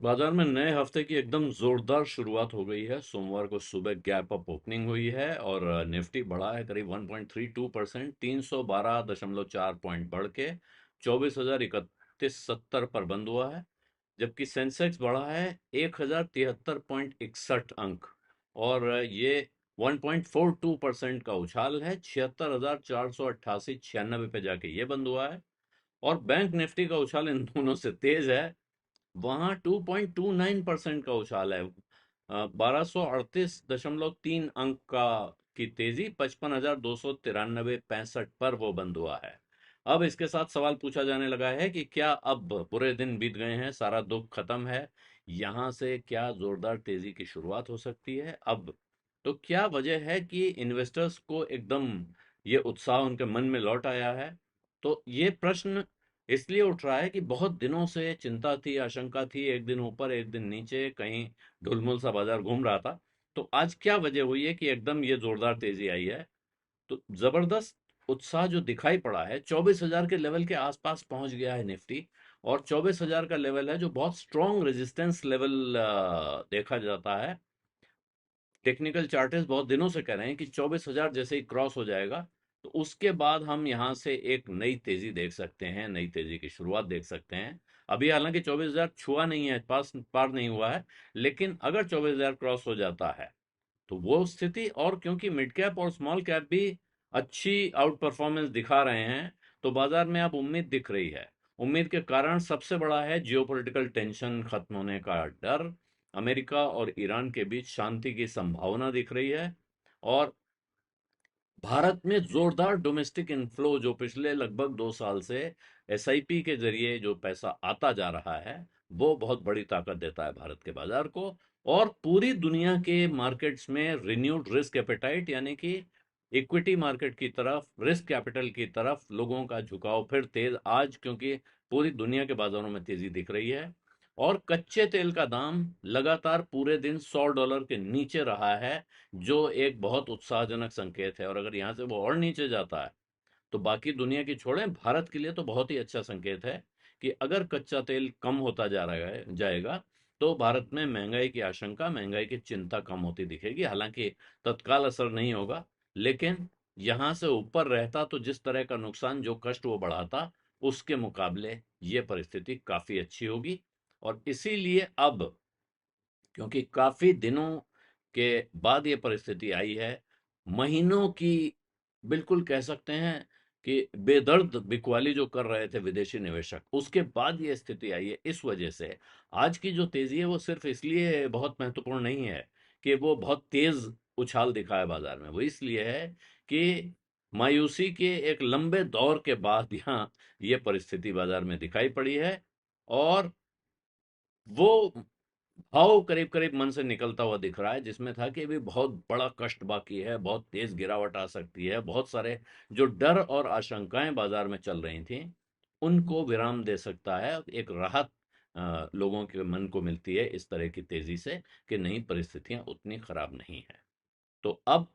बाजार में नए हफ्ते की एकदम जोरदार शुरुआत हो गई है। सोमवार को सुबह गैप अप ओपनिंग हुई है और निफ्टी बढ़ा है करीब 1.32%, 312.4 पॉइंट बढ़ के 24,3170 पर बंद हुआ है। जबकि सेंसेक्स बढ़ा है 1,073.61 अंक और ये 1.42% का उछाल है, 76,488 पे जाके ये बंद हुआ है। और बैंक निफ्टी का उछाल इन दोनों से तेज है। वहां 2.29% का उछाल है, 1238.3 अंक का की तेजी, 55,293.65 पर वो बंद हुआ है। अब इसके साथ सवाल पूछा जाने लगा है कि क्या अब बुरे दिन बीत गए हैं, सारा दुख खत्म है, यहां से क्या जोरदार तेजी की शुरुआत हो सकती है अब? तो क्या वजह है कि इन्वेस्टर्स को एकदम ये उत्साह उनके मन में लौट आया है? तो ये प्रश्न इसलिए उठ रहा है कि बहुत दिनों से चिंता थी, आशंका थी, एक दिन ऊपर एक दिन नीचे कहीं ढुलमुल सा बाजार घूम रहा था। तो आज क्या वजह हुई है कि एकदम ये जोरदार तेजी आई है? तो जबरदस्त उत्साह जो दिखाई पड़ा है, 24,000 के लेवल के आसपास पहुंच गया है निफ्टी। और 24,000 का लेवल है जो बहुत स्ट्रॉन्ग रेजिस्टेंस लेवल देखा जाता है। टेक्निकल चार्टर्स बहुत दिनों से कह रहे हैं कि 24,000 जैसे ही क्रॉस हो जाएगा तो उसके बाद हम यहां से एक नई तेजी देख सकते हैं, नई तेजी की शुरुआत देख सकते हैं। अभी हालांकि 24,000 छुआ नहीं है, पास पार नहीं हुआ है, लेकिन अगर 24,000 क्रॉस हो जाता है तो वो स्थिति, और क्योंकि मिड कैप और स्मॉल कैप भी अच्छी आउट परफॉर्मेंस दिखा रहे हैं, तो बाजार में अब उम्मीद दिख रही है। उम्मीद के कारण सबसे बड़ा है जियोपॉलिटिकल टेंशन खत्म होने का डर। अमेरिका और ईरान के बीच शांति की संभावना दिख रही है। और भारत में जोरदार डोमेस्टिक इनफ्लो जो पिछले लगभग 2 साल से एसआईपी के जरिए जो पैसा आता जा रहा है, वो बहुत बड़ी ताकत देता है भारत के बाजार को। और पूरी दुनिया के मार्केट्स में रिन्यूड रिस्क एपेटाइट, यानी कि इक्विटी मार्केट की तरफ, रिस्क कैपिटल की तरफ लोगों का झुकाव फिर तेज आज, क्योंकि पूरी दुनिया के बाजारों में तेजी दिख रही है। और कच्चे तेल का दाम लगातार पूरे दिन $100 के नीचे रहा है, जो एक बहुत उत्साहजनक संकेत है। और अगर यहाँ से वो और नीचे जाता है तो बाकी दुनिया की छोड़ें, भारत के लिए तो बहुत ही अच्छा संकेत है कि अगर कच्चा तेल कम होता जा रहा है जाएगा तो भारत में महंगाई की आशंका, महंगाई की चिंता कम होती दिखेगी। हालांकि तत्काल असर नहीं होगा, लेकिन यहां से ऊपर रहता तो जिस तरह का नुकसान, जो कष्ट वो बढ़ाता, उसके मुकाबले ये परिस्थिति काफी अच्छी होगी। और इसीलिए अब, क्योंकि काफी दिनों के बाद ये परिस्थिति आई है, महीनों की, बिल्कुल कह सकते हैं कि बेदर्द बिकवाली जो कर रहे थे विदेशी निवेशक, उसके बाद ये स्थिति आई है। इस वजह से आज की जो तेजी है वो सिर्फ इसलिए बहुत महत्वपूर्ण नहीं है कि वो बहुत तेज उछाल दिखा है बाजार में, वो इसलिए है कि मायूसी के एक लंबे दौर के बाद यहाँ ये परिस्थिति बाजार में दिखाई पड़ी है। और वो भाव करीब करीब मन से निकलता हुआ दिख रहा है, जिसमें था कि अभी बहुत बड़ा कष्ट बाकी है, बहुत तेज गिरावट आ सकती है, बहुत सारे जो डर और आशंकाएं बाजार में चल रही थी उनको विराम दे सकता है। एक राहत लोगों के मन को मिलती है इस तरह की तेजी से कि नई परिस्थितियां उतनी खराब नहीं है। तो अब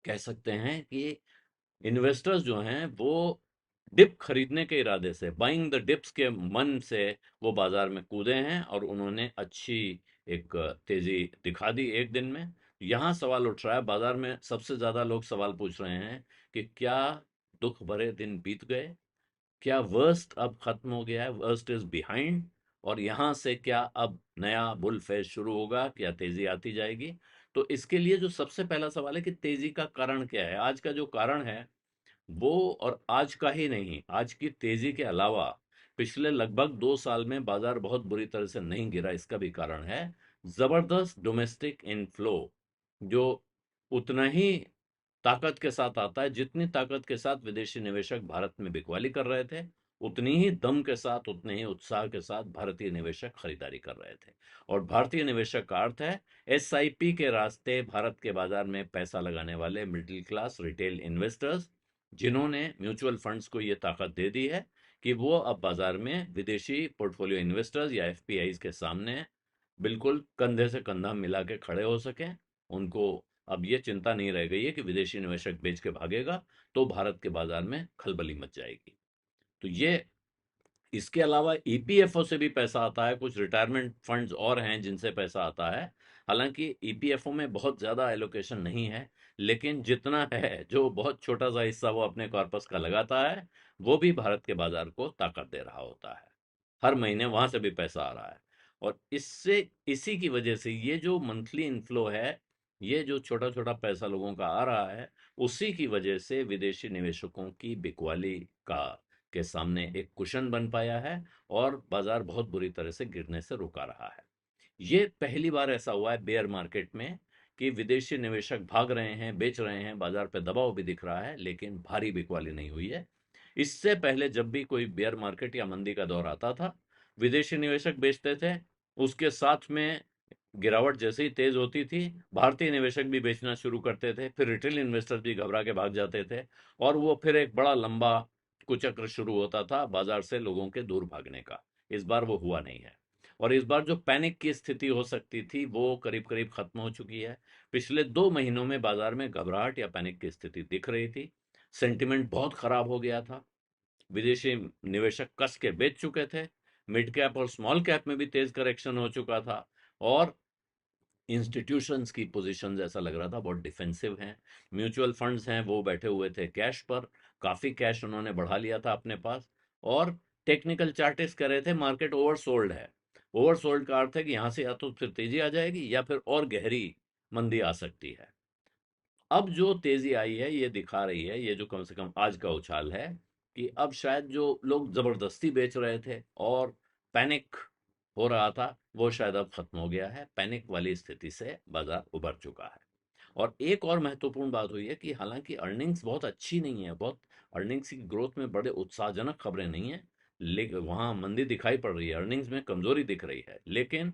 कह सकते हैं कि इन्वेस्टर्स जो हैं वो डिप खरीदने के इरादे से, बाइंग द डिप्स के मन से, वो बाजार में कूदे हैं और उन्होंने अच्छी एक तेजी दिखा दी एक दिन में। यहाँ सवाल उठ रहा है, बाजार में सबसे ज्यादा लोग सवाल पूछ रहे हैं कि क्या दुख भरे दिन बीत गए, क्या वर्स्ट अब खत्म हो गया है, वर्स्ट इज बिहाइंड, और यहां से क्या अब नया बुल फेज शुरू होगा, क्या तेजी आती जाएगी? तो इसके लिए जो सबसे पहला सवाल है कि तेजी का कारण क्या है। आज का जो कारण है वो, और आज का ही नहीं, आज की तेजी के अलावा पिछले लगभग 2 साल में बाजार बहुत बुरी तरह से नहीं गिरा, इसका भी कारण है जबरदस्त डोमेस्टिक इनफ्लो, जो उतना ही ताकत के साथ आता है जितनी ताकत के साथ विदेशी निवेशक भारत में बिकवाली कर रहे थे, उतनी ही दम के साथ, उतने ही उत्साह के साथ भारतीय निवेशक खरीदारी कर रहे थे। और भारतीय निवेशक का अर्थ है एसआईपी के रास्ते भारत के बाजार में पैसा लगाने वाले मिडिल क्लास रिटेल इन्वेस्टर्स, जिन्होंने म्यूचुअल फंड्स को ये ताकत दे दी है कि वो अब बाजार में विदेशी पोर्टफोलियो इन्वेस्टर्स या एफपीआईज के सामने बिल्कुल कंधे से कंधा मिला के खड़े हो सकें। उनको अब ये चिंता नहीं रह गई है कि विदेशी निवेशक बेच के भागेगा तो भारत के बाजार में खलबली मच जाएगी। तो ये इसके अलावा ईपीएफओ से भी पैसा आता है, कुछ रिटायरमेंट फंड्स और हैं जिनसे पैसा आता है। हालांकि ईपीएफओ में बहुत ज्यादा एलोकेशन नहीं है, लेकिन जितना है, जो बहुत छोटा सा हिस्सा वो अपने कॉर्पस का लगाता है, वो भी भारत के बाजार को ताकत दे रहा होता है। हर महीने वहां से भी पैसा आ रहा है। और इससे, इसी की वजह से ये जो मंथली इनफ्लो है, ये जो छोटा छोटा पैसा लोगों का आ रहा है, उसी की वजह से विदेशी निवेशकों की बिकवाली का के सामने एक कुशन बन पाया है और बाजार बहुत बुरी तरह से गिरने से रुका रहा है। ये पहली बार ऐसा हुआ है बेयर मार्केट में कि विदेशी निवेशक भाग रहे हैं, बेच रहे हैं, बाजार पे दबाव भी दिख रहा है, लेकिन भारी बिकवाली नहीं हुई है। इससे पहले जब भी कोई बेयर मार्केट या मंदी का दौर आता था, विदेशी निवेशक बेचते थे, उसके साथ में गिरावट जैसे ही तेज होती थी, भारतीय निवेशक भी बेचना शुरू करते थे, फिर रिटेल इन्वेस्टर भी घबरा के भाग जाते थे, और वो फिर एक बड़ा लंबा कुचक्र शुरू होता था बाजार से लोगों के दूर भागने का। इस बार वो हुआ नहीं है। और इस बार जो पैनिक की स्थिति हो सकती थी, वो करीब करीब खत्म हो चुकी है। पिछले 2 महीनों में बाजार में घबराहट या पैनिक की स्थिति दिख रही थी। सेंटिमेंट बहुत खराब हो गया था। विदेशी निवेशक कस के बेच चुके थे। मिड कैप और स्मॉल कैप में भी तेज करेक्शन हो चुका था। और इंस्टीट्यूशंस की पोजीशंस ऐसा लग रहा था बहुत डिफेंसिव हैं। म्यूचुअल फंड्स हैं, वो बैठे हुए थे कैश पर, काफी कैश उन्होंने बढ़ा लिया था अपने पास। और टेक्निकल चार्टिस्ट कह रहे थे मार्केट ओवरसोल्ड है। ओवरसोल्ड का अर्थ है कि यहां से या तो फिर तेजी आ जाएगी या फिर और गहरी मंदी आ सकती है। अब जो तेजी आई है ये दिखा रही है, ये जो कम से कम आज का उछाल है, कि अब शायद जो लोग जबरदस्ती बेच रहे थे और पैनिक हो रहा था, वो शायद अब खत्म हो गया है। पैनिक वाली स्थिति से बाजार उबर चुका है। और एक और महत्वपूर्ण बात हुई है कि हालांकि अर्निंग्स बहुत अच्छी नहीं है, बहुत अर्निंग्स की ग्रोथ में बड़े उत्साहजनक खबरें नहीं है, लेकिन वहां मंदी दिखाई पड़ रही है, अर्निंग्स में कमजोरी दिख रही है। लेकिन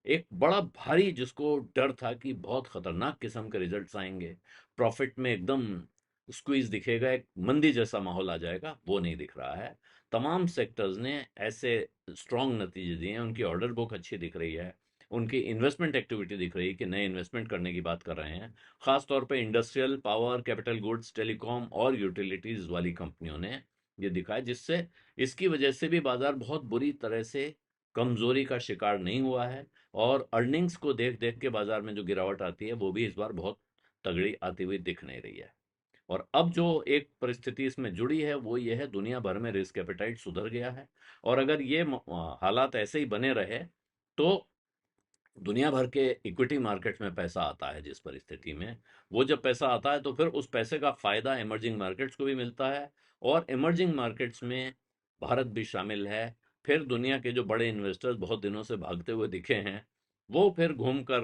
एक बड़ा भारी जिसको डर था कि बहुत खतरनाक किस्म के रिजल्ट्स आएंगे, प्रॉफिट में एकदम स्क्वीज दिखेगा, एक मंदी जैसा माहौल आ जाएगा, वो नहीं दिख रहा है। तमाम सेक्टर्स ने ऐसे स्ट्रांग नतीजे दिए हैं। उनकी ऑर्डर बुक अच्छी दिख रही है, उनकी इन्वेस्टमेंट एक्टिविटी दिख रही है कि नए इन्वेस्टमेंट करने की बात कर रहे हैं। खास तौर पे industrial, power, capital goods, telecom और यूटिलिटीज वाली कंपनियों ने ये दिखाया, जिससे इसकी वजह से भी बाजार बहुत बुरी तरह से कमजोरी का शिकार नहीं हुआ है। और अर्निंग्स को देख देख के बाजार में जो गिरावट आती है, वो भी इस बार बहुत तगड़ी आती हुई दिख नहीं रही है। और अब जो एक परिस्थिति इसमें जुड़ी है, वो ये है, दुनिया भर में रिस्क एपेटाइट सुधर गया है। और अगर ये हालात ऐसे ही बने रहे, तो दुनिया भर के इक्विटी मार्केट में पैसा आता है जिस परिस्थिति में, वो जब पैसा आता है तो फिर उस पैसे का फायदा इमर्जिंग मार्केट्स को भी मिलता है। और इमर्जिंग मार्केट्स में भारत भी शामिल है। फिर दुनिया के जो बड़े इन्वेस्टर्स बहुत दिनों से भागते हुए दिखे हैं, वो फिर घूम कर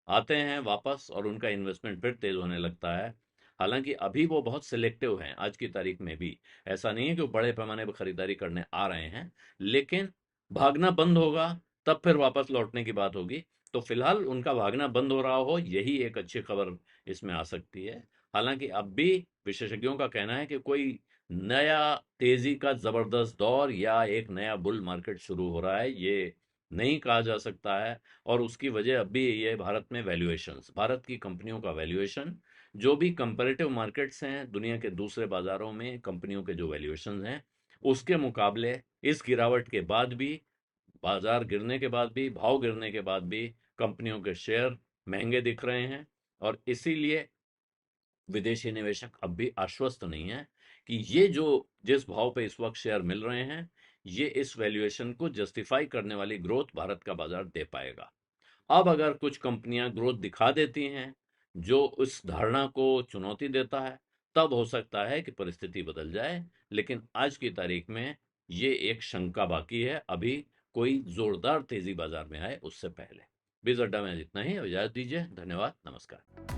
आते हैं वापस, और उनका इन्वेस्टमेंट फिर तेज होने लगता है। हालांकि अभी वो बहुत सिलेक्टिव हैं आज की तारीख में भी। ऐसा नहीं है कि वो बड़े पैमाने पर खरीदारी करने आ रहे हैं, लेकिन भागना बंद होगा, तब फिर वापस लौटने की बात होगी। तो फिलहाल उनका भागना बंद हो रहा हो, यही एक अच्छी खबर इसमें आ सकती है। हालांकि अब भी विशेषज्ञों का कहना है कि कोई नया तेजी का जबरदस्त दौर या एक नया बुल मार्केट शुरू हो रहा है, ये नहीं कहा जा सकता है। और उसकी वजह अब भी ये भारत में वैल्यूएशंस, भारत की कंपनियों का वैल्यूएशन, जो भी कंपैरेटिव मार्केट्स हैं दुनिया के दूसरे बाजारों में, कंपनियों के जो वैल्यूएशंस हैं, उसके मुकाबले इस गिरावट के बाद भी, बाजार गिरने के बाद भी, भाव गिरने के बाद भी, कंपनियों के शेयर महंगे दिख रहे हैं। और इसीलिए विदेशी निवेशक अब भी आश्वस्त नहीं है कि ये जो जिस भाव पे इस वक्त शेयर मिल रहे हैं, ये इस वैल्यूएशन को जस्टिफाई करने वाली ग्रोथ भारत का बाजार दे पाएगा। अब अगर कुछ कंपनियां ग्रोथ दिखा देती हैं जो उस धारणा को चुनौती देता है, तब हो सकता है कि परिस्थिति बदल जाए। लेकिन आज की तारीख में ये एक शंका बाकी है, अभी कोई जोरदार तेजी बाजार में आए उससे पहले। बीज अड्डा में इतना ही, इजाजत दीजिए। धन्यवाद, नमस्कार।